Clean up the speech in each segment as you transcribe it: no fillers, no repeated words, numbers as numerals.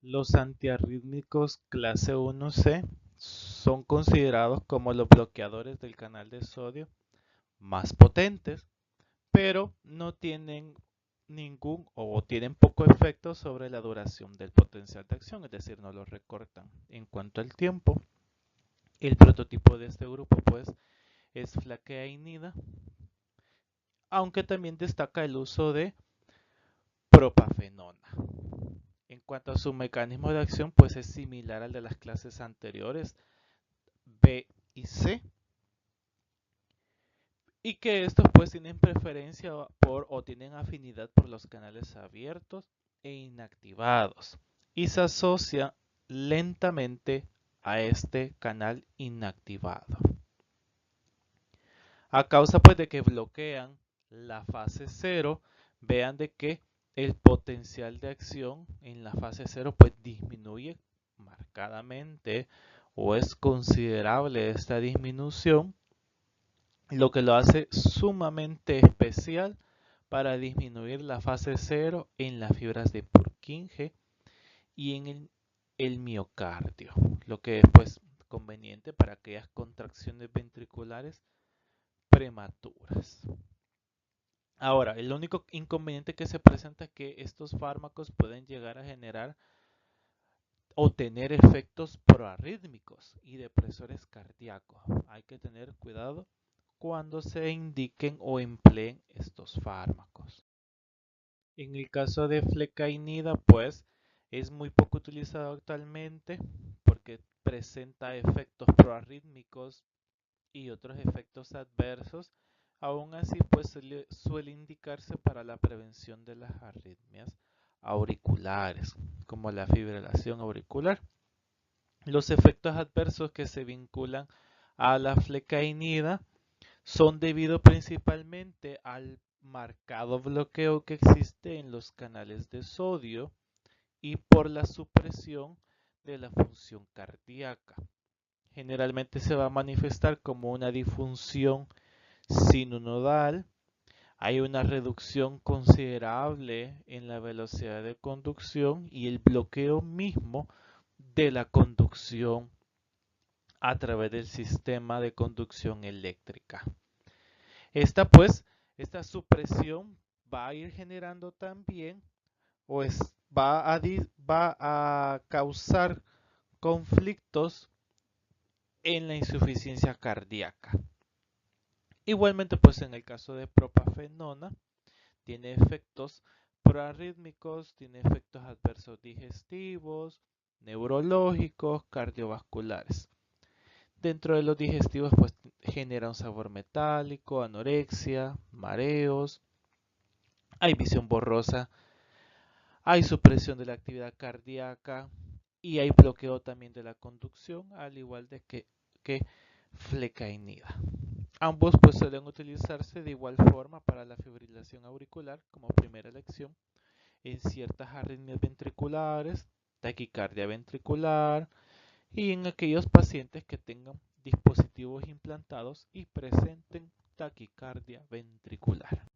Los antiarrítmicos clase 1C son considerados como los bloqueadores del canal de sodio más potentes, pero no tienen ningún o tienen poco efecto sobre la duración del potencial de acción, es decir, no lo recortan. En cuanto al tiempo, el prototipo de este grupo pues es flaqueamida, aunque también destaca el uso de propafenona. En cuanto a su mecanismo de acción, pues es similar al de las clases anteriores, B y C, y que estos pues tienen preferencia por o tienen afinidad por los canales abiertos e inactivados y se asocia lentamente a este canal inactivado. A causa pues de que bloquean la fase cero, vean de que el potencial de acción en la fase cero pues disminuye marcadamente o es considerable esta disminución, lo que lo hace sumamente especial para disminuir la fase cero en las fibras de Purkinje y en el miocardio, lo que es pues conveniente para aquellas contracciones ventriculares prematuras. Ahora, el único inconveniente que se presenta es que estos fármacos pueden llegar a generar o tener efectos proarrítmicos y depresores cardíacos. Hay que tener cuidado cuando se indiquen o empleen estos fármacos. En el caso de flecainida, pues es muy poco utilizado actualmente porque presenta efectos proarrítmicos y otros efectos adversos. Aún así, pues suele indicarse para la prevención de las arritmias auriculares, como la fibrilación auricular. Los efectos adversos que se vinculan a la flecainida son debido principalmente al marcado bloqueo que existe en los canales de sodio y por la supresión de la función cardíaca. Generalmente se va a manifestar como una disfunción sinonodal. Hay una reducción considerable en la velocidad de conducción y el bloqueo mismo de la conducción a través del sistema de conducción eléctrica. Esta pues, esta supresión va a ir generando también o va a causar conflictos en la insuficiencia cardíaca. Igualmente, pues en el caso de propafenona, tiene efectos proarrítmicos, tiene efectos adversos digestivos, neurológicos, cardiovasculares. Dentro de los digestivos, pues genera un sabor metálico, anorexia, mareos, hay visión borrosa, hay supresión de la actividad cardíaca y hay bloqueo también de la conducción, al igual de que flecainida. Ambos pues suelen utilizarse de igual forma para la fibrilación auricular como primera elección en ciertas arritmias ventriculares, taquicardia ventricular y en aquellos pacientes que tengan dispositivos implantados y presenten taquicardia ventricular.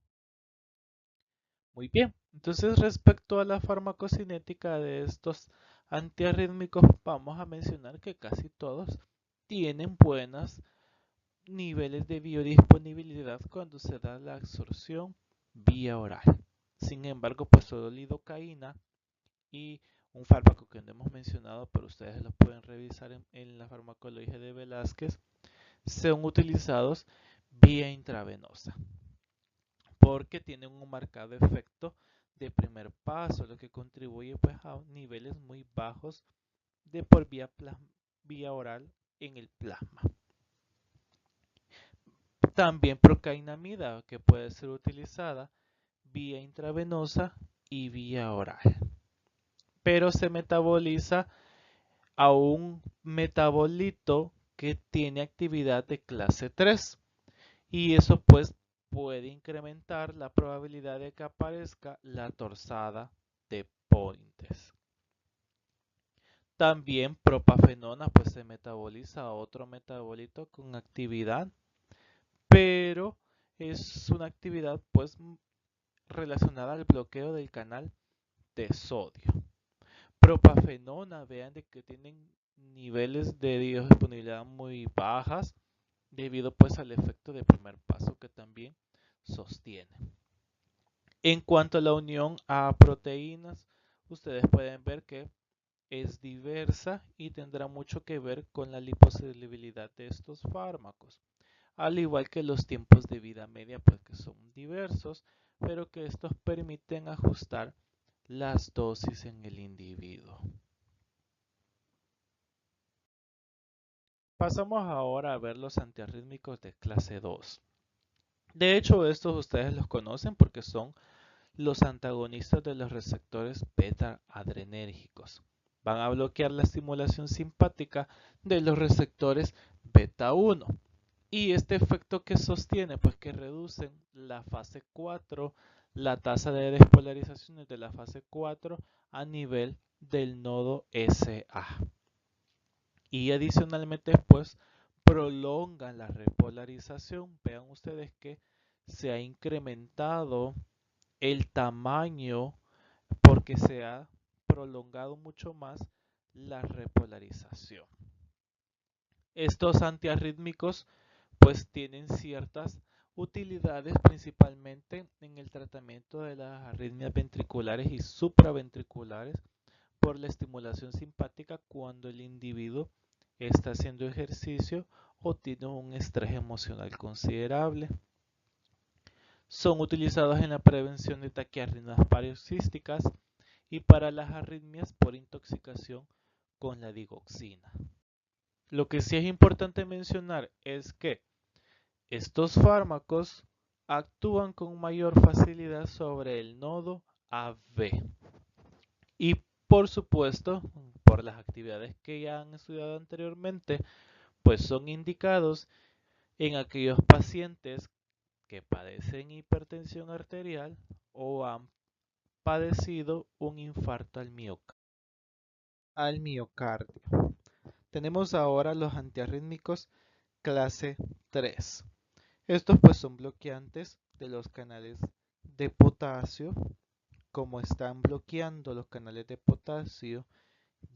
Muy bien, entonces respecto a la farmacocinética de estos antiarrítmicos, vamos a mencionar que casi todos tienen buenos niveles de biodisponibilidad cuando se da la absorción vía oral. Sin embargo, pues solo lidocaína y un fármaco que no hemos mencionado, pero ustedes lo pueden revisar en la farmacología de Velázquez, son utilizados vía intravenosa porque tienen un marcado efecto de primer paso, lo que contribuye pues a niveles muy bajos de por vía oral en el plasma. También procainamida, que puede ser utilizada vía intravenosa y vía oral, pero se metaboliza a un metabolito que tiene actividad de clase 3 y eso pues puede incrementar la probabilidad de que aparezca la torsada de Pointes. También propafenona pues se metaboliza a otro metabolito con actividad, pero es una actividad pues relacionada al bloqueo del canal de sodio. Propafenona, vean de que tienen niveles de biodisponibilidad muy bajas debido pues al efecto de primer paso que también sostiene. En cuanto a la unión a proteínas, ustedes pueden ver que es diversa y tendrá mucho que ver con la liposolubilidad de estos fármacos, al igual que los tiempos de vida media, pues que son diversos, pero que estos permiten ajustar las dosis en el individuo. Pasamos ahora a ver los antiarrítmicos de clase 2. De hecho, estos ustedes los conocen porque son los antagonistas de los receptores beta adrenérgicos. Van a bloquear la estimulación simpática de los receptores beta 1. Y este efecto que sostiene, pues que reducen la fase 4, la tasa de despolarizaciones de la fase 4 a nivel del nodo SA. Y adicionalmente, pues prolongan la repolarización. Vean ustedes que se ha incrementado el tamaño porque se ha prolongado mucho más la repolarización. Estos antiarrítmicos pues tienen ciertas utilidades principalmente en el tratamiento de las arritmias ventriculares y supraventriculares por la estimulación simpática cuando el individuo está haciendo ejercicio o tiene un estrés emocional considerable. Son utilizados en la prevención de taquiarritmias paroxísticas y para las arritmias por intoxicación con la digoxina. Lo que sí es importante mencionar es que estos fármacos actúan con mayor facilidad sobre el nodo AB y por supuesto, por las actividades que ya han estudiado anteriormente, pues son indicados en aquellos pacientes que padecen hipertensión arterial o han padecido un infarto al miocardio. Tenemos ahora los antiarrítmicos clase 3. Estos pues son bloqueantes de los canales de potasio. Como están bloqueando los canales de potasio,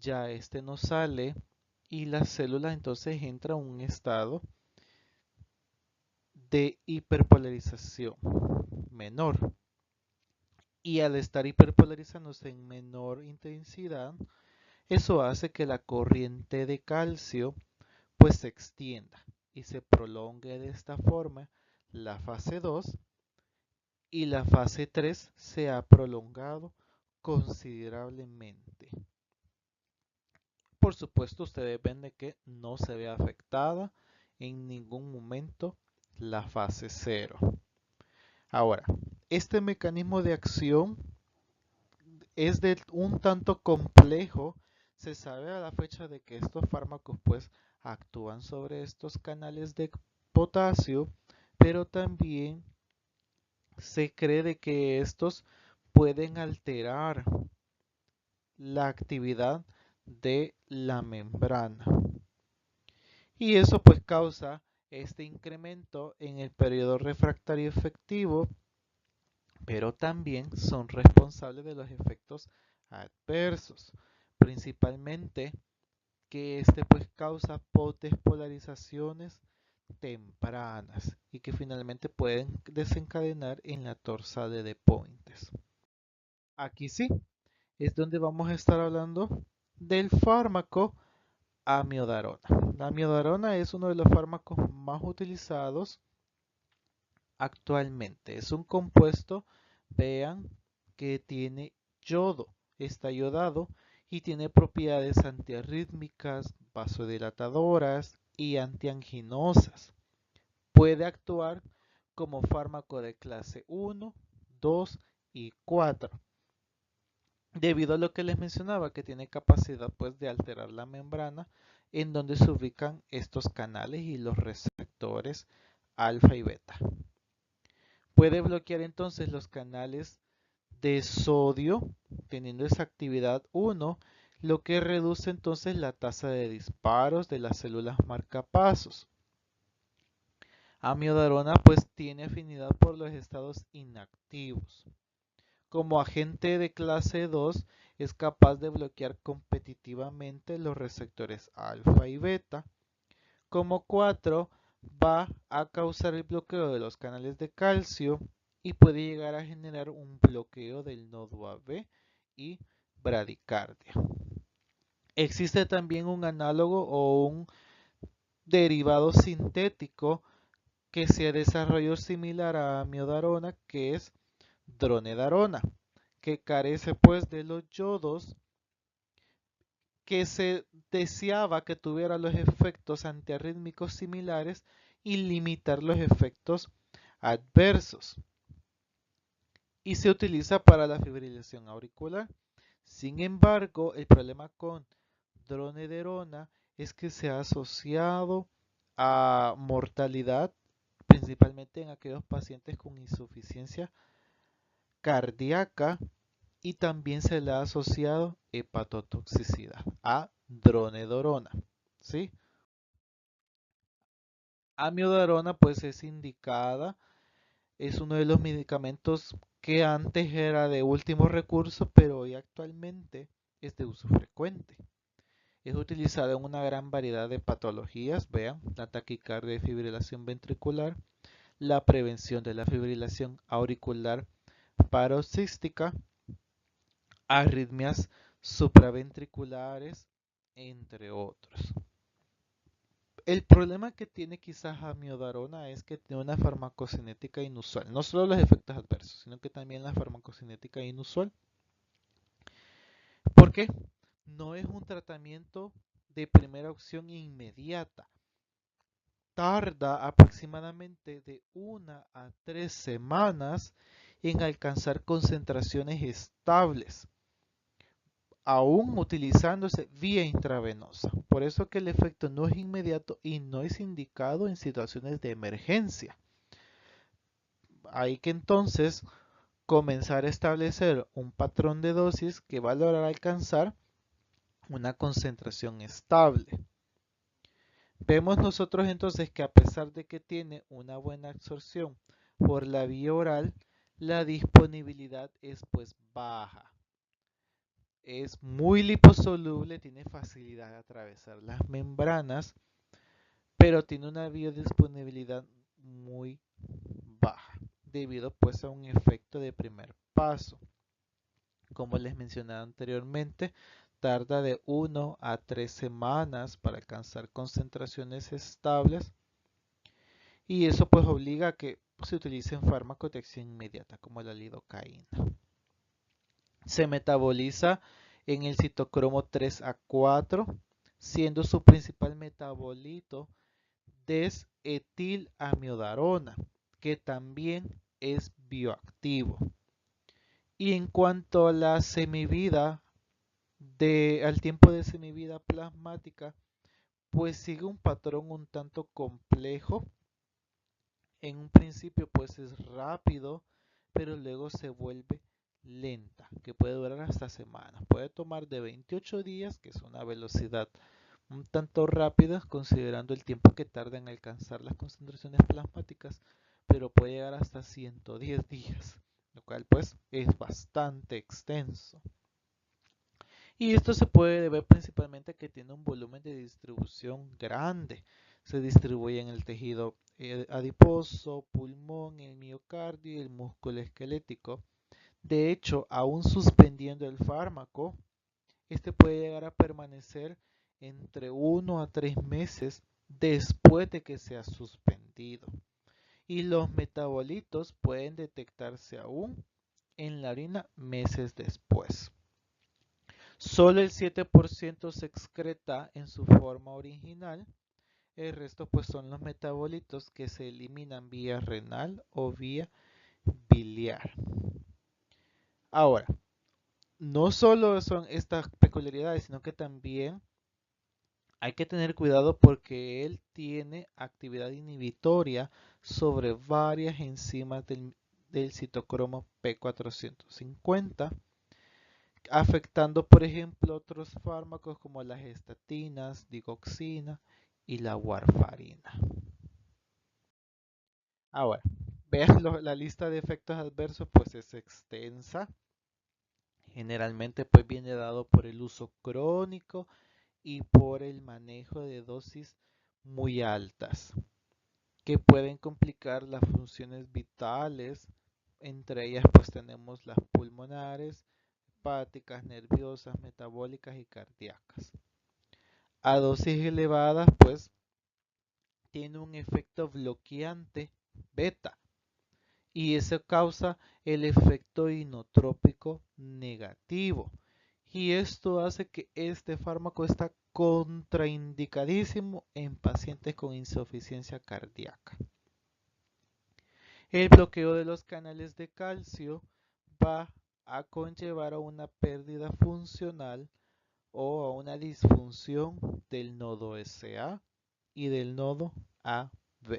ya este no sale y la célula entonces entra a un estado de hiperpolarización menor. Y al estar hiperpolarizándose en menor intensidad, eso hace que la corriente de calcio pues se extienda y se prolongue de esta forma la fase 2 y la fase 3 se ha prolongado considerablemente. Por supuesto, ustedes ven de que no se ve afectada en ningún momento la fase 0. Ahora, este mecanismo de acción es de un tanto complejo. Se sabe a la fecha de que estos fármacos pues actúan sobre estos canales de potasio, pero también se cree de que estos pueden alterar la actividad de la membrana. Y eso pues causa este incremento en el periodo refractario efectivo, pero también son responsables de los efectos adversos, principalmente que este pues causa despolarizaciones tempranas y que finalmente pueden desencadenar en la torsade de Pointes. Aquí sí, es donde vamos a estar hablando del fármaco amiodarona. La amiodarona es uno de los fármacos más utilizados actualmente. Es un compuesto, vean, que tiene yodo, está yodado y tiene propiedades antiarrítmicas, vasodilatadoras y antianginosas. Puede actuar como fármaco de clase 1, 2 y 4. Debido a lo que les mencionaba, que tiene capacidad pues de alterar la membrana en donde se ubican estos canales y los receptores alfa y beta. Puede bloquear entonces los canales de sodio teniendo esa actividad 1, lo que reduce entonces la tasa de disparos de las células marcapasos. Amiodarona pues tiene afinidad por los estados inactivos. Como agente de clase 2 es capaz de bloquear competitivamente los receptores alfa y beta. Como 4, va a causar el bloqueo de los canales de calcio y puede llegar a generar un bloqueo del nodo AB y bradicardia. Existe también un análogo o un derivado sintético que se desarrolló similar a amiodarona, que es dronedarona, que carece pues de los yodos, que se deseaba que tuviera los efectos antiarrítmicos similares y limitar los efectos adversos. Y se utiliza para la fibrilación auricular. Sin embargo, el problema con dronedarona es que se ha asociado a mortalidad, principalmente en aquellos pacientes con insuficiencia cardíaca, y también se le ha asociado hepatotoxicidad a dronedarona, ¿sí? Amiodarona pues es indicada, es uno de los medicamentos que antes era de último recurso, pero hoy actualmente es de uso frecuente. Es utilizada en una gran variedad de patologías, vean, la taquicardia y fibrilación ventricular, la prevención de la fibrilación auricular paroxística, arritmias supraventriculares, entre otros. El problema que tiene quizás amiodarona es que tiene una farmacocinética inusual. No solo los efectos adversos, sino que también la farmacocinética inusual. ¿Por qué? No es un tratamiento de primera opción inmediata. Tarda aproximadamente de 1 a 3 semanas en alcanzar concentraciones estables, aún utilizándose vía intravenosa. Por eso que el efecto no es inmediato y no es indicado en situaciones de emergencia. Hay que entonces comenzar a establecer un patrón de dosis que va a lograr alcanzar una concentración estable. Vemos nosotros entonces que a pesar de que tiene una buena absorción por la vía oral, la disponibilidad es pues baja. Es muy liposoluble, tiene facilidad de atravesar las membranas, pero tiene una biodisponibilidad muy baja, debido pues a un efecto de primer paso. Como les mencionaba anteriormente, tarda de 1 a 3 semanas para alcanzar concentraciones estables, y eso pues obliga a que se utilicen fármacos de acción inmediata como la lidocaína. Se metaboliza en el citocromo 3A4, siendo su principal metabolito desetilamiodarona, que también es bioactivo. Y en cuanto a la semivida, al tiempo de semivida plasmática, pues sigue un patrón un tanto complejo. En un principio pues es rápido, pero luego se vuelve lenta, que puede durar hasta semanas. Puede tomar de 28 días, que es una velocidad un tanto rápida considerando el tiempo que tarda en alcanzar las concentraciones plasmáticas, pero puede llegar hasta 110 días, lo cual pues es bastante extenso. Y esto se puede deber principalmente a que tiene un volumen de distribución grande. Se distribuye en el tejido adiposo, pulmón, el miocardio y el músculo esquelético. De hecho, aún suspendiendo el fármaco, este puede llegar a permanecer entre 1 a 3 meses después de que se ha suspendido. Y los metabolitos pueden detectarse aún en la orina meses después. Solo el 7% se excreta en su forma original. El resto pues son los metabolitos que se eliminan vía renal o vía biliar. Ahora, no solo son estas peculiaridades, sino que también hay que tener cuidado porque él tiene actividad inhibitoria sobre varias enzimas del citocromo P450, afectando por ejemplo otros fármacos como las estatinas, digoxina y la warfarina. Ahora, vean la lista de efectos adversos, pues es extensa. Generalmente pues viene dado por el uso crónico y por el manejo de dosis muy altas que pueden complicar las funciones vitales. Entre ellas pues tenemos las pulmonares, hepáticas, nerviosas, metabólicas y cardíacas. A dosis elevadas pues tiene un efecto bloqueante beta y eso causa el efecto inotrópico negativo. Y esto hace que este fármaco está contraindicadísimo en pacientes con insuficiencia cardíaca. El bloqueo de los canales de calcio va a conllevar a una pérdida funcional o a una disfunción del nodo SA y del nodo AB.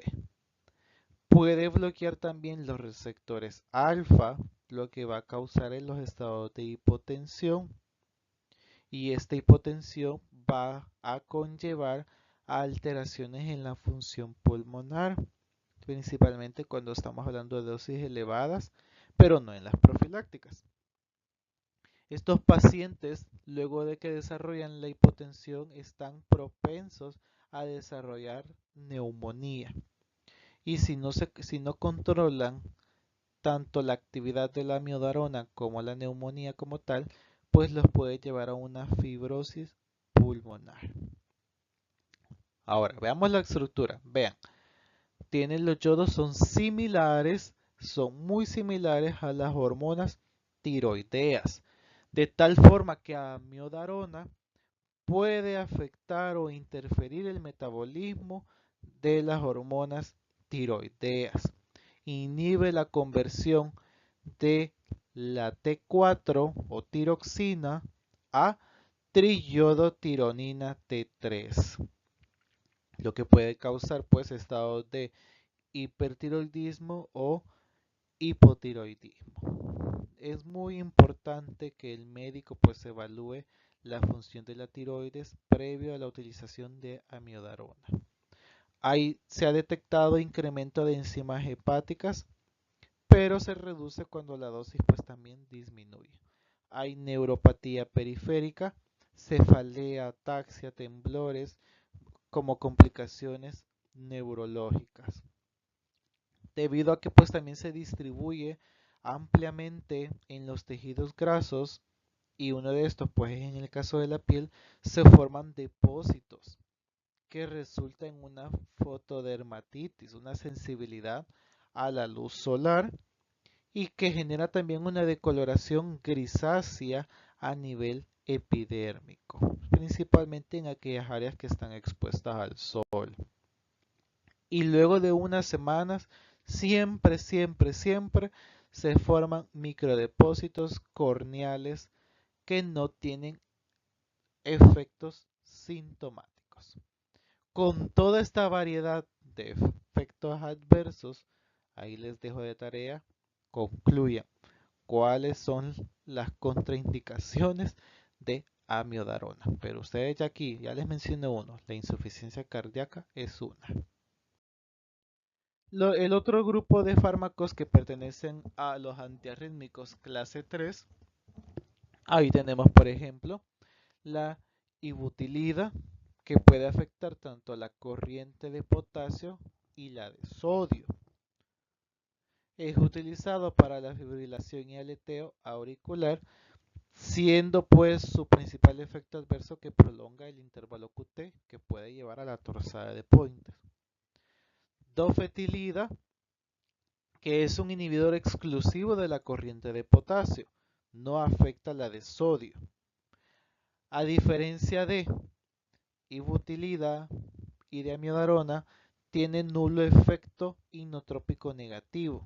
Puede bloquear también los receptores alfa, lo que va a causar en los estados de hipotensión. Y esta hipotensión va a conllevar a alteraciones en la función pulmonar, principalmente cuando estamos hablando de dosis elevadas, pero no en las profilácticas. Estos pacientes, luego de que desarrollan la hipotensión, están propensos a desarrollar neumonía. Y si no controlan tanto la actividad de la amiodarona como la neumonía como tal, pues los puede llevar a una fibrosis pulmonar. Ahora, veamos la estructura. Vean, los yodos son similares, son muy similares a las hormonas tiroideas, de tal forma que la amiodarona puede afectar o interferir el metabolismo de las hormonas tiroideas. Inhibe la conversión de la T4 o tiroxina a triiodotironina T3, lo que puede causar pues estados de hipertiroidismo o hipotiroidismo. Es muy importante que el médico pues evalúe la función de la tiroides previo a la utilización de amiodarona. Se ha detectado incremento de enzimas hepáticas, pero se reduce cuando la dosis pues también disminuye. Hay neuropatía periférica, cefalea, ataxia, temblores como complicaciones neurológicas. Debido a que pues también se distribuye ampliamente en los tejidos grasos y uno de estos pues en el caso de la piel se forman depósitos que resulta en una fotodermatitis, una sensibilidad a la luz solar y que genera también una decoloración grisácea a nivel epidérmico, principalmente en aquellas áreas que están expuestas al sol. Y luego de unas semanas, siempre se forman microdepósitos corneales que no tienen efectos sintomáticos. Con toda esta variedad de efectos adversos, ahí les dejo de tarea, concluyan cuáles son las contraindicaciones de amiodarona. Pero ustedes ya aquí, ya les mencioné uno, la insuficiencia cardíaca es una. El otro grupo de fármacos que pertenecen a los antiarrítmicos clase 3, ahí tenemos por ejemplo la ibutilida, que puede afectar tanto la corriente de potasio y la de sodio. Es utilizado para la fibrilación y aleteo auricular, siendo pues su principal efecto adverso que prolonga el intervalo QT, que puede llevar a la torzada de Pointer. Dofetilida, que es un inhibidor exclusivo de la corriente de potasio, no afecta la de sodio. A diferencia de ibutilida y de amiodarona, tiene nulo efecto inotrópico negativo,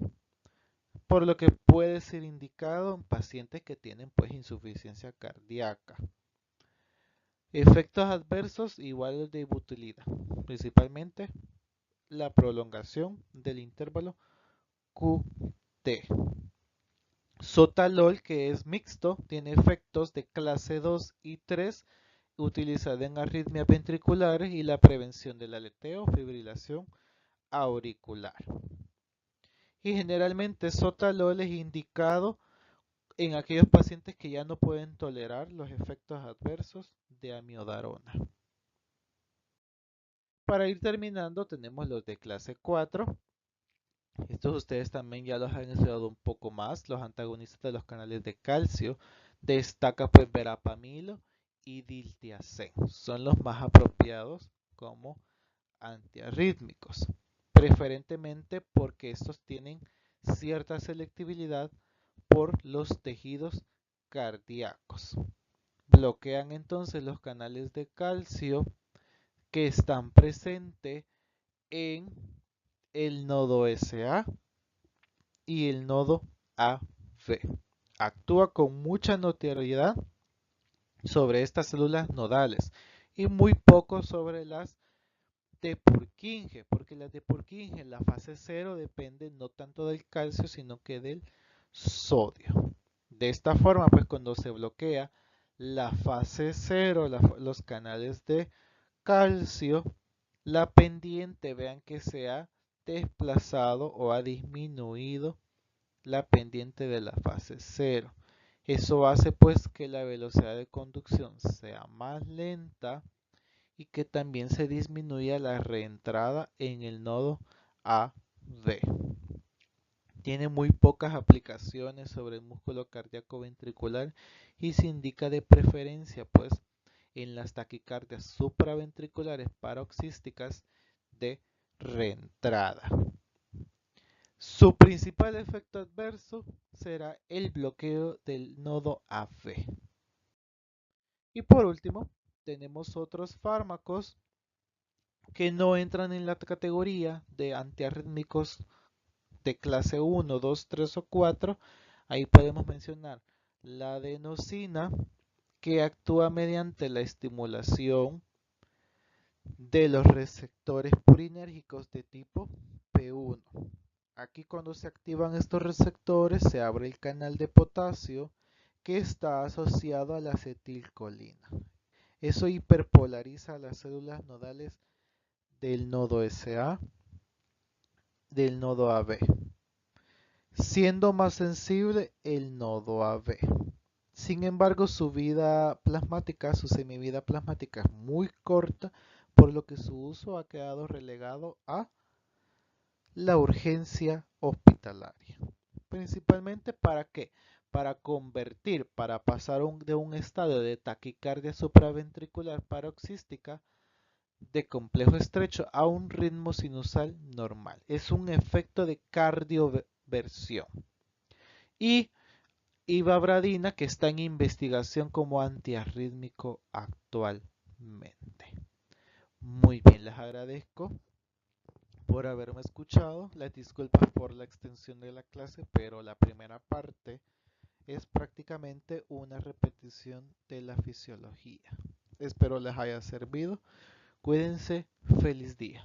por lo que puede ser indicado en pacientes que tienen pues insuficiencia cardíaca. Efectos adversos iguales de ibutilida, principalmente la prolongación del intervalo QT. Sotalol, que es mixto, tiene efectos de clase 2 y 3, utilizado en arritmias ventriculares y la prevención del aleteo, fibrilación auricular. Y generalmente sotalol es indicado en aquellos pacientes que ya no pueden tolerar los efectos adversos de amiodarona. Para ir terminando, tenemos los de clase 4. Estos ustedes también ya los han estudiado un poco más, los antagonistas de los canales de calcio. Destaca pues verapamilo y diltiazem. Son los más apropiados como antiarrítmicos, preferentemente porque estos tienen cierta selectividad por los tejidos cardíacos. Bloquean entonces los canales de calcio que están presentes en el nodo SA y el nodo AV. Actúa con mucha notoriedad sobre estas células nodales y muy poco sobre las de Purkinje, porque las de Purkinje en la fase 0 depende no tanto del calcio, sino que del sodio. De esta forma, pues cuando se bloquea la fase 0, los canales de calcio, la pendiente, vean que se ha desplazado o ha disminuido la pendiente de la fase 0. Eso hace pues que la velocidad de conducción sea más lenta y que también se disminuya la reentrada en el nodo AV. Tiene muy pocas aplicaciones sobre el músculo cardíaco ventricular y se indica de preferencia pues en las taquicardias supraventriculares paroxísticas de reentrada. Su principal efecto adverso será el bloqueo del nodo AV. Y por último, tenemos otros fármacos que no entran en la categoría de antiarrítmicos de clase 1, 2, 3 o 4. Ahí podemos mencionar la adenosina, que actúa mediante la estimulación de los receptores purinérgicos de tipo P1. Aquí cuando se activan estos receptores se abre el canal de potasio que está asociado a la acetilcolina. Eso hiperpolariza las células nodales del nodo SA, del nodo AB, siendo más sensible el nodo AB. Sin embargo, su vida plasmática, su semivida plasmática es muy corta, por lo que su uso ha quedado relegado a la urgencia hospitalaria. Principalmente ¿para qué? Para convertir, para pasar de un estado de taquicardia supraventricular paroxística de complejo estrecho a un ritmo sinusal normal. Es un efecto de cardioversión. Y ivabradina, que está en investigación como antiarrítmico actualmente. Muy bien, les agradezco por haberme escuchado. Les disculpas por la extensión de la clase, pero la primera parte es prácticamente una repetición de la fisiología. Espero les haya servido. Cuídense, feliz día.